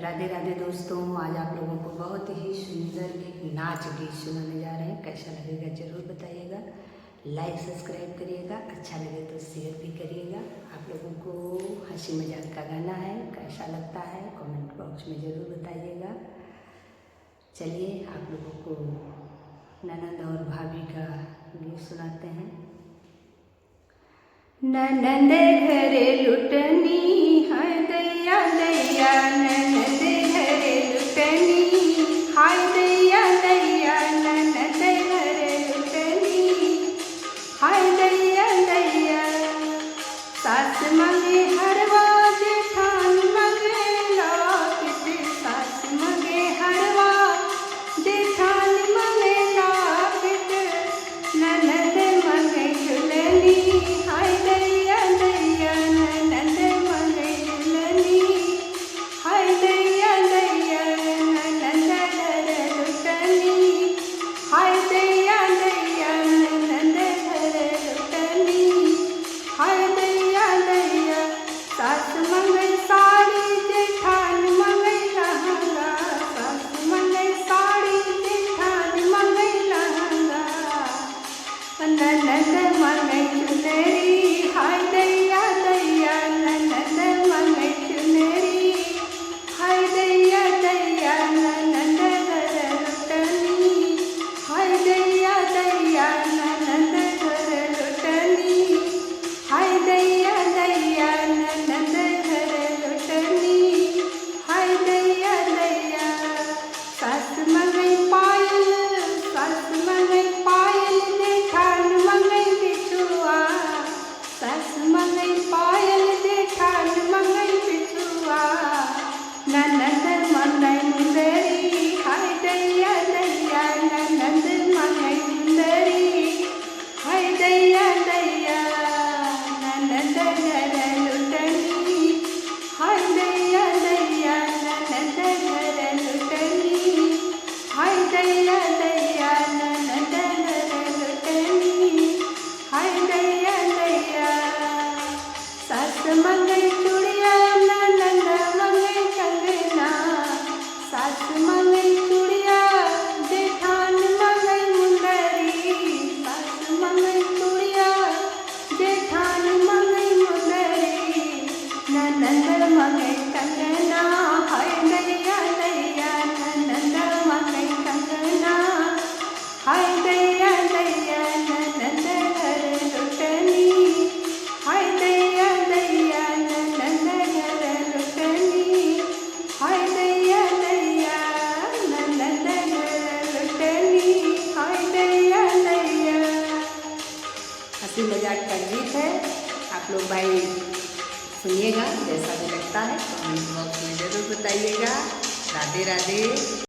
राधे राधे दोस्तों, आज आप लोगों को बहुत ही सुंदर एक नाच गीत सुनाने जा रहे हैं। कैसा लगेगा ज़रूर बताइएगा। लाइक सब्सक्राइब करिएगा, अच्छा लगे तो शेयर भी करिएगा। आप लोगों को हंसी मजाक का गाना है, कैसा लगता है कमेंट बॉक्स में ज़रूर बताइएगा। चलिए आप लोगों को ननद और भाभी का गीत सुनाते हैं। ननद घरे लुटनी है दैया दैया, ननद घरे लुटनी हाय दैया दैया, ननद घरे लुटनी हाय दैया दैया। सास मगे हरवा जेठान मगे लापिट, सास मगे हरवा जेठान मगे लापिट, ननद मगे झुलनी हाय दैया दैया, ननद मगे झुलनी हाय दैया दैया, ननद घरे लुटनी हाय दैया दैया, ननद घरे लुटनी हाय दैया दैया। सास मंगई साड़ी जेठान मंगई लहंगा, सास मंगई साड़ी जेठान मंगई लहंगा, ननद मंगई चुनरी हाय दैया दैया, ननद मंगई चुनरी हाय दैया दैया, ननद घरे लुटनी हाय दैया दैया, ननद घरे लुटनी हाय दैया दैया, ननद घरे लुटनी हाय दैया दैया। सास मंगई पायल, सास मंगई पायल जेठान मंगई बिछुआ, सास मंगई पायल जेठान मंगई बिछुआ, ननद मंगई मुंदरी हाय दैया दैया, ननद मंगई मुंदरी हाय दैया दैया, ननद घरे लुटनी हाय दैया दैया, ननद घरे लुटनी हाय दैया दैया, ननद घरे लुटनी हाय दैया दैया। सास मंगई चूड़िया, ननद मंगई कंगना, सास मंगई चूड़िया जेठान मंगई मुंदरी, सास मंगई चूड़िया जेठान मंगई मुंदरी, ननद मंगई कंगना हाय दैया दैया, ननद मंगई कंगना हाय दैया दैया, ननद घरे लुटनी हाय दैया दैया, ननद घरे लुटनी हाय दैया दैया, ननद घरे लुटनी हाय दैया दैया। हंसी मजाक का गीत है, आप लोग भाई सुनिएगा। जैसा भी लगता है कमेंट बॉक्स में ज़रूर बताइएगा। राधे राधे।